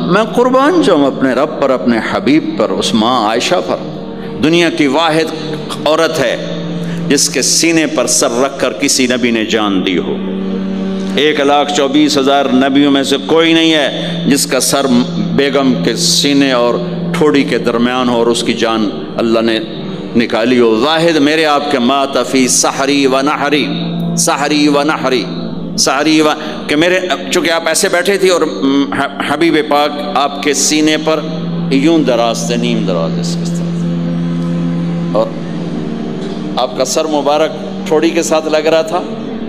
میں قربان جاؤں اپنے رب پر، اپنے حبیب پر، اس ماں عائشہ پر۔ دنیا کی واحد عورت ہے جس کے سینے پر سر رکھ کر کسی نبی نے جان دی ہو۔ 1,24,000 نبیوں میں سے کوئی نہیں ہے جس کا سر بیگم کے سینے اور ٹھوڑی کے درمیان ہو اور اس کی جان اللہ نے نکالی ہو۔ واحد میرے آپ کے مات فی سحری و نحری، سحری و نحری، سحری و کہ میرے، چونکہ آپ ایسے بیٹھے تھی اور حبیب پاک آپ کے سینے پر یوں دراز تھے، نیم دراز اس طرح، اور آپ کا سر مبارک ٹھوڑی کے ساتھ لگ رہا تھا،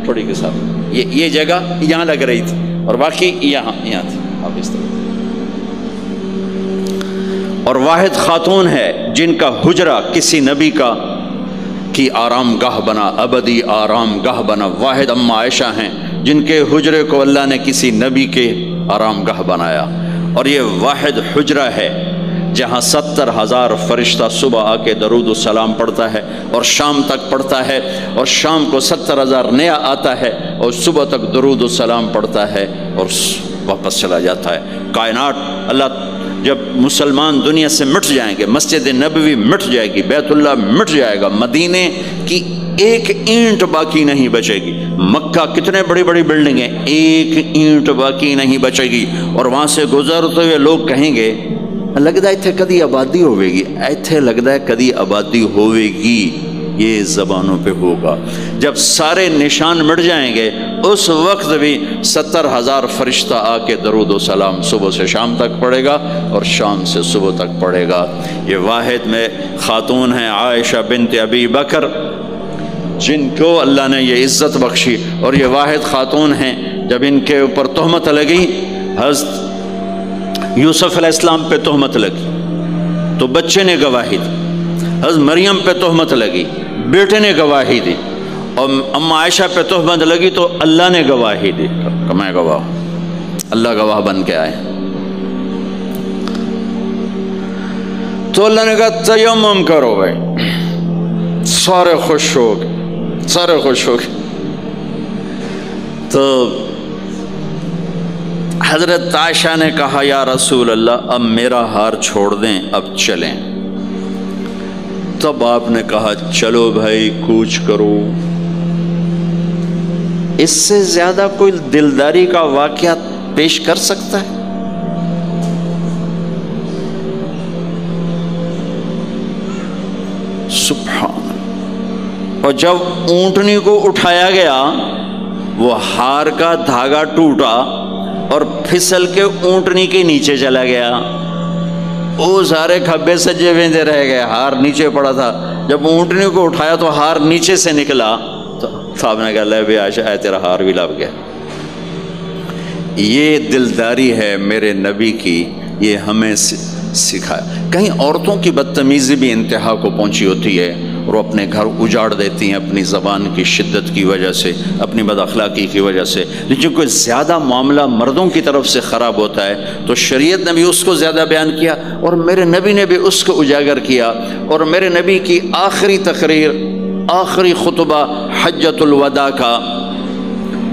ٹھوڑی کے ساتھ یہ جگہ یہاں لگ رہی تھی اور باقی یہاں تھی، آپ اس طرح۔ اور واحد خاتون ہے جن کا حجرہ کسی نبی کی آرام گاہ بنا، ابدی آرام گاہ بنا۔ واحد اماں عائشہ ہیں جن کے حجرے کو اللہ نے کسی نبی کے آرام گاہ بنایا، اور یہ واحد حجرہ ہے جہاں 70,000 فرشتہ صبح آ کے درود و سلام پڑھتا ہے اور شام تک پڑھتا ہے، اور شام کو 70,000 نیا آتا ہے اور صبح تک درود و سلام پڑھتا ہے اور واپس چلا جاتا ہے۔ کائنات، اللہ جب مسلمان دنیا سے مٹ جائیں گے، مسجد نبوی مٹ جائے گی، بیت اللہ مٹ جائے گا، مدینے کی ایک اینٹ باقی نہیں بچے گی، مکہ کتنے بڑی بڑی بلڈنگیں، ایک اینٹ باقی نہیں بچے گی، اور وہاں سے گزرتے ہوئے لوگ کہیں گے لگتا ہے ایتھے کدی آبادی ہوئے گی، ایتھے لگتا ہے کدی آبادی ہوئے گی۔ یہ زبانوں پہ ہوگا جب سارے نشان مٹ جائیں گے، اس وقت بھی 70,000 فرشتہ آ کے درود و سلام صبح سے شام تک پڑھے گا اور شام سے صبح تک پڑھے گا۔ یہ واحد میں خاتون ہیں عائشہ بنت ابی بکر جن کو اللہ نے یہ عزت بخشی، اور یہ واحد خاتون ہیں جب ان کے اوپر تہمت لگی، حضرت یوسف علیہ السلام پہ تہمت لگی تو بچے نے گواہی دی، حضرت مریم پہ تہمت لگی، بیٹے نے گواہی دی، اور اماں عائشہ پہ تہمت لگی تو اللہ نے گواہی دی کہ میں گواہ ہوں، اللہ گواہ بن کے آئے۔ تو اللہ نے کہا تیمم کرو بھائی، سارے خوش ہو گئے، سارے خوش ہو گئے۔ تو حضرت عائشہ نے کہا یا رسول اللہ اب میرا ہار چھوڑ دیں، اب چلیں۔ تب آپ نے کہا چلو بھائی کوچ کرو۔ اس سے زیادہ کوئی دلداری کا واقعہ پیش کر سکتا ہے؟ سبحان اللہ۔ اور جب اونٹنی کو اٹھایا گیا، وہ ہار کا دھاگا ٹوٹا اور پھسل کے اونٹنی کے نیچے چلا گیا، وہ سارے کھبے سجے ویندے رہ گئے، ہار نیچے پڑا تھا۔ جب اونٹنی کو اٹھایا تو ہار نیچے سے نکلا، تو صاحب نے کہا لے بھی عائشہ ہے تیرا ہار بھی لب گیا۔ یہ دلداری ہے میرے نبی کی، یہ ہمیں سکھایا۔ کہیں عورتوں کی بدتمیزی بھی انتہا کو پہنچی ہوتی ہے اور وہ اپنے گھر اجاڑ دیتی ہیں اپنی زبان کی شدت کی وجہ سے، اپنی بد اخلاقی کی وجہ سے، لیکن کوئی زیادہ معاملہ مردوں کی طرف سے خراب ہوتا ہے تو شریعت نے بھی اس کو زیادہ بیان کیا اور میرے نبی نے بھی اس کو اجاگر کیا۔ اور میرے نبی کی آخری تقریر، آخری خطبہ حجۃ الوداع کا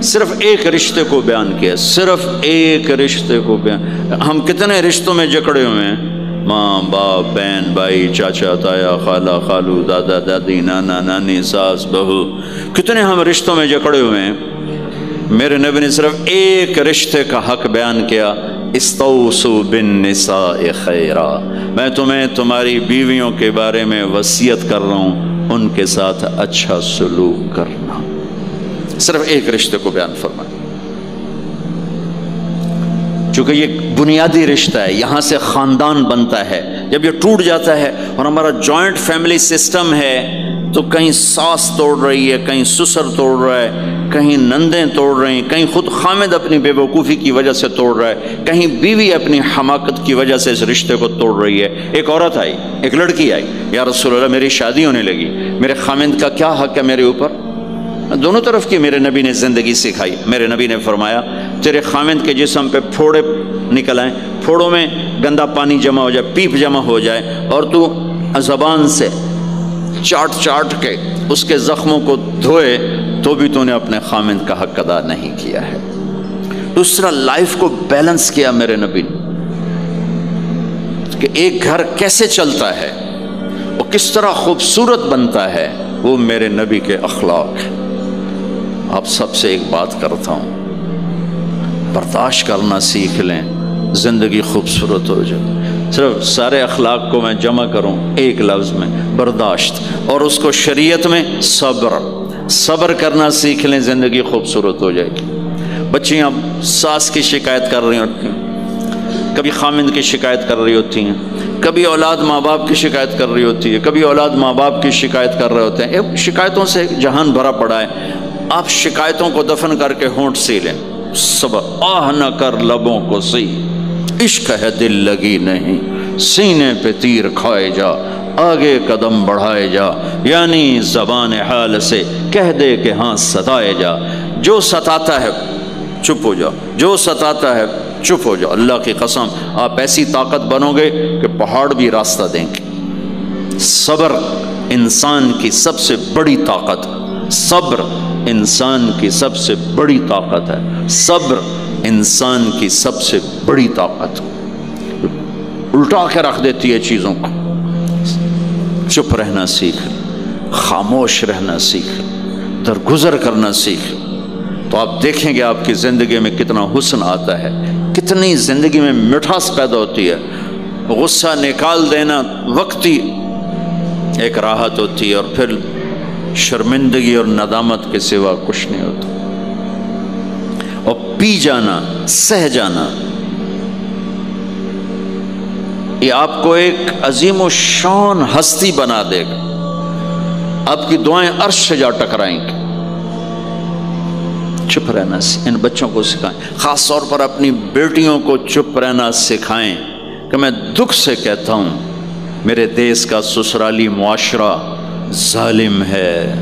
صرف ایک رشتے کو بیان کیا، صرف ایک رشتے کو بیان۔ ہم کتنے رشتوں میں جکڑے ہوئے ہیں، ماں باپ، بہن بھائی، چاچا تایا، خالہ خالو، دادا دادی، نانا نانی، ساس بہو، کتنے ہم رشتوں میں جکڑے ہوئے ہیں۔ میرے نبی نے صرف ایک رشتے کا حق بیان کیا، استوصوا بالنساء خیرا، میں تمہیں تمہاری بیویوں کے بارے میں وصیت کر رہا ہوں ان کے ساتھ اچھا سلوک کرنا۔ صرف ایک رشتے کو بیان فرمایا، چونکہ یہ بنیادی رشتہ ہے، یہاں سے خاندان بنتا ہے۔ جب یہ ٹوٹ جاتا ہے اور ہمارا جوائنٹ فیملی سسٹم ہے تو کہیں ساس توڑ رہی ہے، کہیں سسر توڑ رہا ہے، کہیں نندیں توڑ رہی ہیں، کہیں خود خامد اپنی بے وقوفی کی وجہ سے توڑ رہا ہے، کہیں بیوی اپنی حماقت کی وجہ سے اس رشتے کو توڑ رہی ہے۔ ایک عورت آئی، ایک لڑکی آئی، یا رسول اللہ میری شادی ہونے لگی، میرے خامد کا کیا حق ہے میرے اوپر؟ دونوں طرف کی میرے نبی نے زندگی سکھائی۔ میرے نبی نے فرمایا تیرے خامد کے جسم پہ پھوڑے نکل آئیں، پھوڑوں میں گندا پانی جمع ہو جائے، پیپ جمع ہو جائے، اور تو زبان سے چاٹ چاٹ کے اس کے زخموں کو دھوئے تو بھی تو نے اپنے خامد کا حق ادا نہیں کیا ہے۔ دوسرا، لائف کو بیلنس کیا میرے نبی نے۔ کہ ایک گھر کیسے چلتا ہے، وہ کس طرح خوبصورت بنتا ہے، وہ میرے نبی کے اخلاق ہیں۔ آپ سب سے ایک بات کرتا ہوں، برداشت کرنا سیکھ لیں، زندگی خوبصورت ہو جائے۔ صرف سارے اخلاق کو میں جمع کروں ایک لفظ میں، برداشت، اور اس کو شریعت میں صبر۔ صبر کرنا سیکھ لیں، زندگی خوبصورت ہو جائے گی۔ بچیاں ساس کی شکایت کر رہی ہوتی ہیں، کبھی خامند کی شکایت کر رہی ہوتی ہیں، کبھی اولاد ماں باپ کی شکایت کر رہی ہوتی ہے، کبھی اولاد ماں باپ کی شکایت کر رہے ہوتے ہیں۔ شکایتوں سے جہان بھرا پڑا ہے۔ آپ شکایتوں کو دفن کر کے ہونٹ سی لیں، صبر، آہ نہ کر لبوں کو سی، عشق ہے دل لگی نہیں، سینے پہ تیر کھائے جا، آگے قدم بڑھائے جا، یعنی زبان حال سے کہہ دے کہ ہاں ستائے جا۔ جو ستاتا ہے چپ ہو جاؤ، جو ستاتا ہے چپ ہو جاؤ۔ اللہ کی قسم آپ ایسی طاقت بنو گے کہ پہاڑ بھی راستہ دیں گے۔ صبر انسان کی سب سے بڑی طاقت، صبر انسان کی سب سے بڑی طاقت ہے، صبر انسان کی سب سے بڑی طاقت، الٹا کے رکھ دیتی ہے چیزوں کو۔ چپ رہنا سیکھ، خاموش رہنا سیکھ، درگزر کرنا سیکھ، تو آپ دیکھیں گے آپ کی زندگی میں کتنا حسن آتا ہے، کتنی زندگی میں مٹھاس پیدا ہوتی ہے۔ غصہ نکال دینا وقتی ایک راحت ہوتی ہے، اور پھر شرمندگی اور ندامت کے سوا کچھ نہیں ہوتا۔ اور پی جانا، سہ جانا، یہ آپ کو ایک عظیم و شان ہستی بنا دے گا۔ آپ کی دعائیں عرش سے جا ٹکرائیں گی۔ چپ رہنا ان بچوں کو سکھائیں، خاص طور پر اپنی بیٹیوں کو چپ رہنا سکھائیں کہ میں دکھ سے کہتا ہوں میرے دیس کا سسرالی معاشرہ ظالم ہے،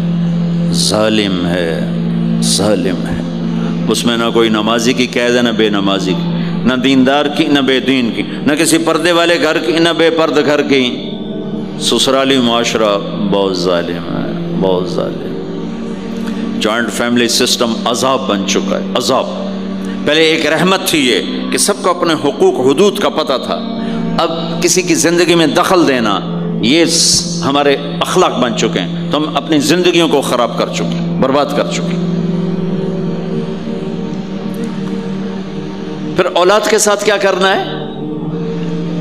ظالم ہے، ظالم ہے۔ اس میں نہ کوئی نمازی کی قید ہے، نہ بے نمازی کی، نہ دیندار کی، نہ بے دین کی، نہ کسی پردے والے گھر کی، نہ بے پرد گھر کی۔ سسرالی معاشرہ بہت ظالم ہے، بہت ظالم۔ جوائنٹ فیملی سسٹم عذاب بن چکا ہے، عذاب۔ پہلے ایک رحمت تھی یہ کہ سب کو اپنے حقوق حدود کا پتہ تھا، اب کسی کی زندگی میں دخل دینا یہ ہمارے اخلاق بن چکے ہیں، تو ہم اپنی زندگیوں کو خراب کر چکے ہیں، برباد کر چکے ہیں۔ پھر اولاد کے ساتھ کیا کرنا ہے؟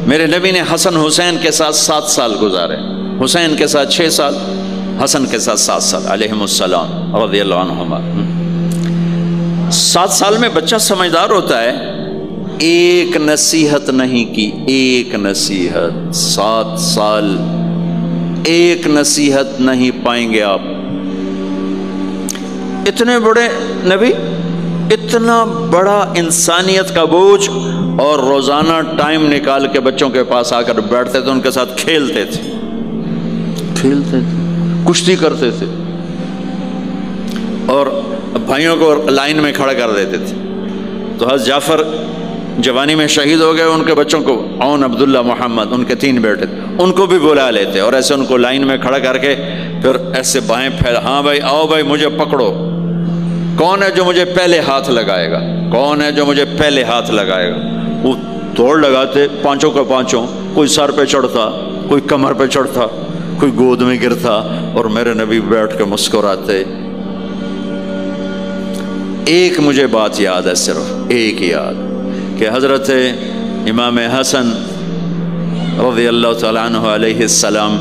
میرے نبی نے حسن حسین کے ساتھ 7 سال گزارے، حسین کے ساتھ 6 سال، حسن کے ساتھ 7 سال علیہم السلام رضی اللہ عنہما۔ 7 سال میں بچہ سمجھدار ہوتا ہے، ایک نصیحت نہیں کی، ایک نصیحت، 7 سال ایک نصیحت نہیں پائیں گے آپ۔ اتنے بڑے نبی، اتنا بڑا انسانیت کا بوجھ، اور روزانہ ٹائم نکال کے بچوں کے پاس آ کر بیٹھتے تھے، ان کے ساتھ کھیلتے تھے، کشتی کرتے تھے، اور بھائیوں کو لائن میں کھڑا کر دیتے تھے۔ تو حضرت جعفر جوانی میں شہید ہو گئے، ان کے بچوں کو، عون، عبداللہ، محمد، ان کے 3 بیٹے تھے، ان کو بھی بلا لیتے اور ایسے ان کو لائن میں کھڑا کر کے پھر ایسے بائیں پھیلا، ہاں بھائی آؤ بھائی مجھے پکڑو، کون ہے جو مجھے پہلے ہاتھ لگائے گا، کون ہے جو مجھے پہلے ہاتھ لگائے گا۔ وہ دوڑ لگاتے، پانچوں کا پانچوں، کوئی سر پہ چڑھتا، کوئی کمر پہ چڑھتا، کوئی گود میں گرتا، اور میرے نبی بیٹھ کے مسکراتے۔ ایک مجھے بات یاد ہے، صرف ایک یاد، کہ حضرت امام حسن رضی اللہ تعالیٰ عنہ علیہ السلام،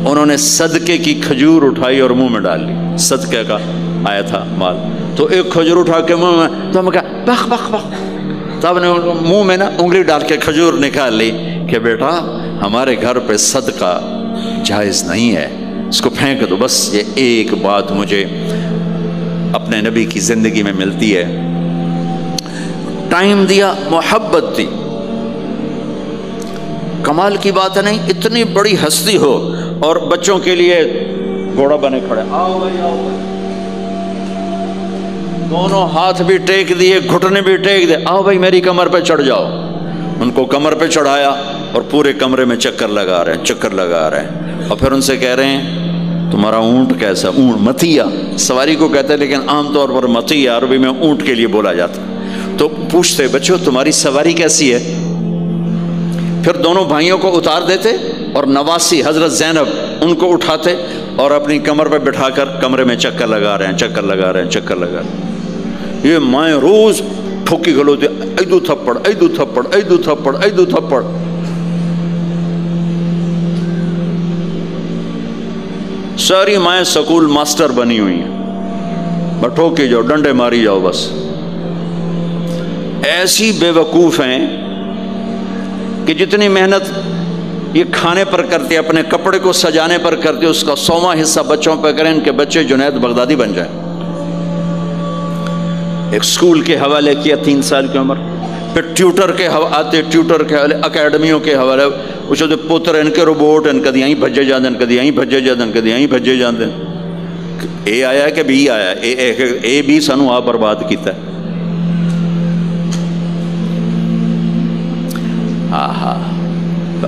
انہوں نے صدقے کی کھجور اٹھائی اور منہ میں ڈال لی، صدقے کا آیا تھا مال، تو ایک کھجور اٹھا کے منہ میں، تو ہم کہا بخ بخ بخ، تب نے منہ میں نا انگلی ڈال کے کھجور نکال لی کہ بیٹا ہمارے گھر پہ صدقہ جائز نہیں ہے، اس کو پھینک دو۔ بس یہ ایک بات مجھے اپنے نبی کی زندگی میں ملتی ہے، ٹائم دیا، محبت دی۔ کمال کی بات ہے نہیں، اتنی بڑی ہستی ہو اور بچوں کے لیے گھوڑا بنے کھڑے، آؤ بھائی آؤ بھائی، دونوں ہاتھ بھی ٹیک دیے، گھٹنے بھی ٹیک دیے، آؤ بھائی میری کمر پہ چڑھ جاؤ۔ ان کو کمر پہ چڑھایا اور پورے کمرے میں چکر لگا رہے ہیں، چکر لگا رہے ہیں، اور پھر ان سے کہہ رہے ہیں تمہارا اونٹ کیسا؟ اونٹ متیا سواری کو کہتے ہیں، لیکن عام طور پر متیا عربی میں اونٹ کے لیے بولا جاتا۔ تو پوچھتے بچوں تمہاری سواری کیسی ہے؟ پھر دونوں بھائیوں کو اتار دیتے اور نواسی حضرت زینب ان کو اٹھاتے اور اپنی کمر پہ بٹھا کر کمرے میں چکر لگا رہے ہیں، چکر لگا رہے ہیں، چکر لگا رہے ہیں۔ یہ مائیں روز ٹھوکی گلوتے، ایدو تھپڑ، ایدو تھپڑ، ایدو تھپڑ، ایدو تھپڑ۔ ساری مائیں سکول ماسٹر بنی ہوئی ہیں، بس ٹھوکی جاؤ، ڈنڈے ماری جاؤ بس۔ ایسی بے وقوف ہیں کہ جتنی محنت یہ کھانے پر کرتے، اپنے کپڑے کو سجانے پر کرتے، اس کا 100واں حصہ بچوں پہ کریں، ان کے بچے جنید بغدادی بن جائیں۔ ایک سکول کے حوالے کیا 3 سال کی عمر، پھر ٹیوٹر کے آتے، ٹیوٹر کے حوالے، اکیڈمیوں کے حوالے، اس نے پتر ان کے روبوٹ ان کدی یہیں بھجے جاندے، ان کدی یہیں بھجے جاندے، ان کدی یہیں بھجے جاندے۔ اے آیا کہ بی آیا، اے بی سانو آپ برباد کیتا ہے۔ آہا،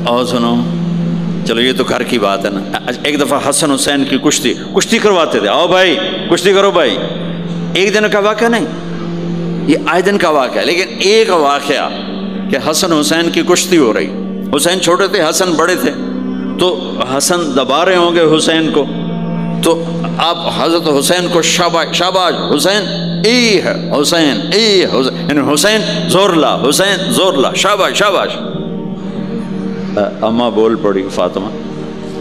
اور سنو، چلو یہ تو گھر کی بات ہے نا۔ ایک دفعہ حسن حسین کی کشتی کرواتے تھے، آؤ بھائی کشتی کرو بھائی۔ ایک دن کا واقعہ نہیں، یہ آئے دن کا واقعہ ہے، لیکن ایک واقعہ کہ حسن حسین کی کشتی ہو رہی۔ حسین چھوٹے تھے، حسن بڑے تھے، تو حسن دبا رہے ہوں گے حسین کو، تو آپ حضرت حسین کو شاباش شاباش حسین، ای ہے حسین، ای حسین، یعنی حسین زور لا، حسین زور لا، شاباش شاباش۔ اماں بول پڑی، فاطمہ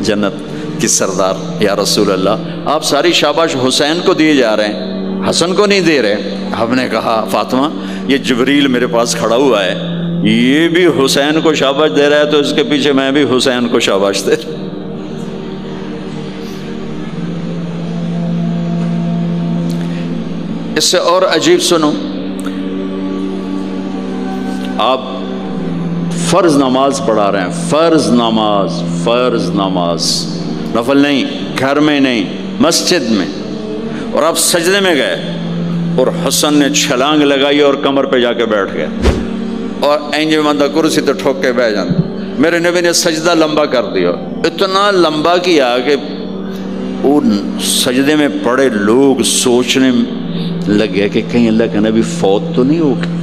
جنت کی سردار، یا رسول اللہ آپ ساری شاباش حسین کو دیے جا رہے ہیں، حسن کو نہیں دے رہے۔ ہم نے کہا فاطمہ یہ جبریل میرے پاس کھڑا ہوا ہے، یہ بھی حسین کو شاباش دے رہا ہے، تو اس کے پیچھے میں بھی حسین کو شاباش دے رہا۔ اس سے اور عجیب سنو، آپ فرض نماز پڑھا رہے ہیں، فرض نماز، فرض نماز، نفل نہیں، گھر میں نہیں، مسجد میں، اور آپ سجدے میں گئے اور حسن نے چھلانگ لگائی اور کمر پہ جا کے بیٹھ گئے، اور اینجے بندہ کرسی تو ٹھوک کے بیٹھ جاتا۔ میرے نبی نے سجدہ لمبا کر دیا، اتنا لمبا کیا کہ ان سجدے میں پڑے لوگ سوچنے لگے کہ کہیں اللہ کا نبی فوت تو نہیں ہو گیا۔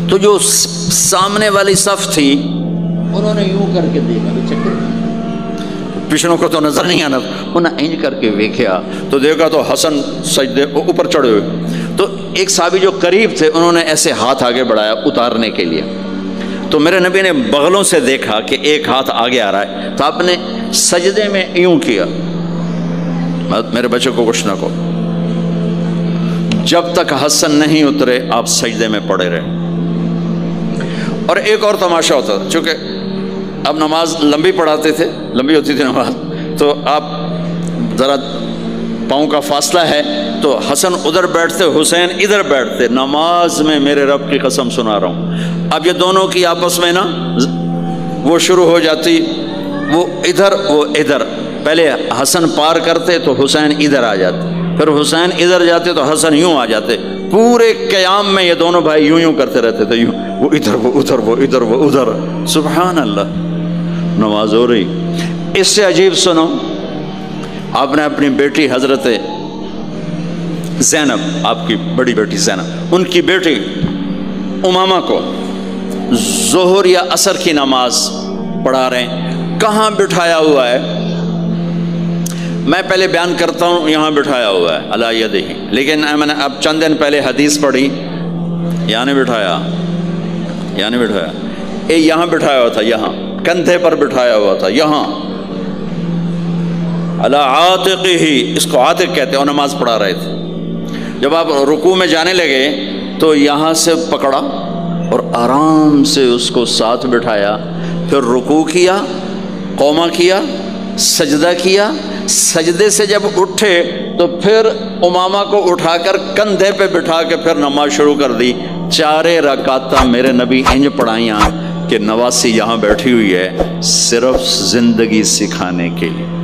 تو جو سامنے والی صف تھی انہوں نے یوں کر کے دیکھا، پچھلوں کو تو نظر نہیں آنا، انہوں نے اینج کر کے دیکھا تو دیکھا تو حسن سجدے اوپر چڑھے ہوئے۔ تو ایک صحابی جو قریب تھے انہوں نے ایسے ہاتھ آگے بڑھایا اتارنے کے لیے، تو میرے نبی نے بغلوں سے دیکھا کہ ایک ہاتھ آگے آ رہا ہے، تو آپ نے سجدے میں یوں کیا، میرے بچے کو کچھ نہ کو، جب تک حسن نہیں اترے آپ سجدے میں پڑے رہے۔ اور ایک اور تماشا ہوتا تھا، چونکہ اب نماز لمبی پڑھاتے تھے، لمبی ہوتی تھی نماز، تو آپ ذرا پاؤں کا فاصلہ ہے تو حسن ادھر بیٹھتے، حسین ادھر بیٹھتے۔ نماز میں میرے رب کی قسم سنا رہا ہوں، اب یہ دونوں کی آپس میں نا وہ شروع ہو جاتی، وہ ادھر وہ ادھر، پہلے حسن پار کرتے تو حسین ادھر آ جاتے، پھر حسین ادھر جاتے تو حسن یوں آ جاتے۔ پورے قیام میں یہ دونوں بھائی یوں کرتے رہتے تھے، یوں، وہ ادھر وہ ادھر، وہ ادھر وہ ادھر، سبحان اللہ، نماز ہو رہی۔ اس سے عجیب سنو، آپ نے اپنی بیٹی حضرت زینب، آپ کی بڑی بیٹی زینب، ان کی بیٹی امامہ کو ظہر یا عصر کی نماز پڑھا رہے ہیں، کہاں بٹھایا ہوا ہے؟ میں پہلے بیان کرتا ہوں، یہاں بٹھایا ہوا ہے علی یدہ، لیکن میں نے اب چند دن پہلے حدیث پڑھی، یہاں نہیں بٹھایا، یہاں نہیں بٹھایا، یہاں بٹھایا ہوا تھا، یہاں کندھے پر بٹھایا ہوا تھا، یہاں علی عاتقہ، اس کو عاتق کہتے ہیں، اور نماز پڑھا رہے تھے۔ جب آپ رکوع میں جانے لگے تو یہاں سے پکڑا اور آرام سے اس کو ساتھ بٹھایا، پھر رکوع کیا، قومہ کیا، سجدہ کیا، سجدے سے جب اٹھے تو پھر امامہ کو اٹھا کر کندھے پہ بٹھا کے پھر نماز شروع کر دی۔ 4 رکعتاں میرے نبی انج پڑھائیاں کہ نواسی یہاں بیٹھی ہوئی ہے صرف زندگی سکھانے کے لیے۔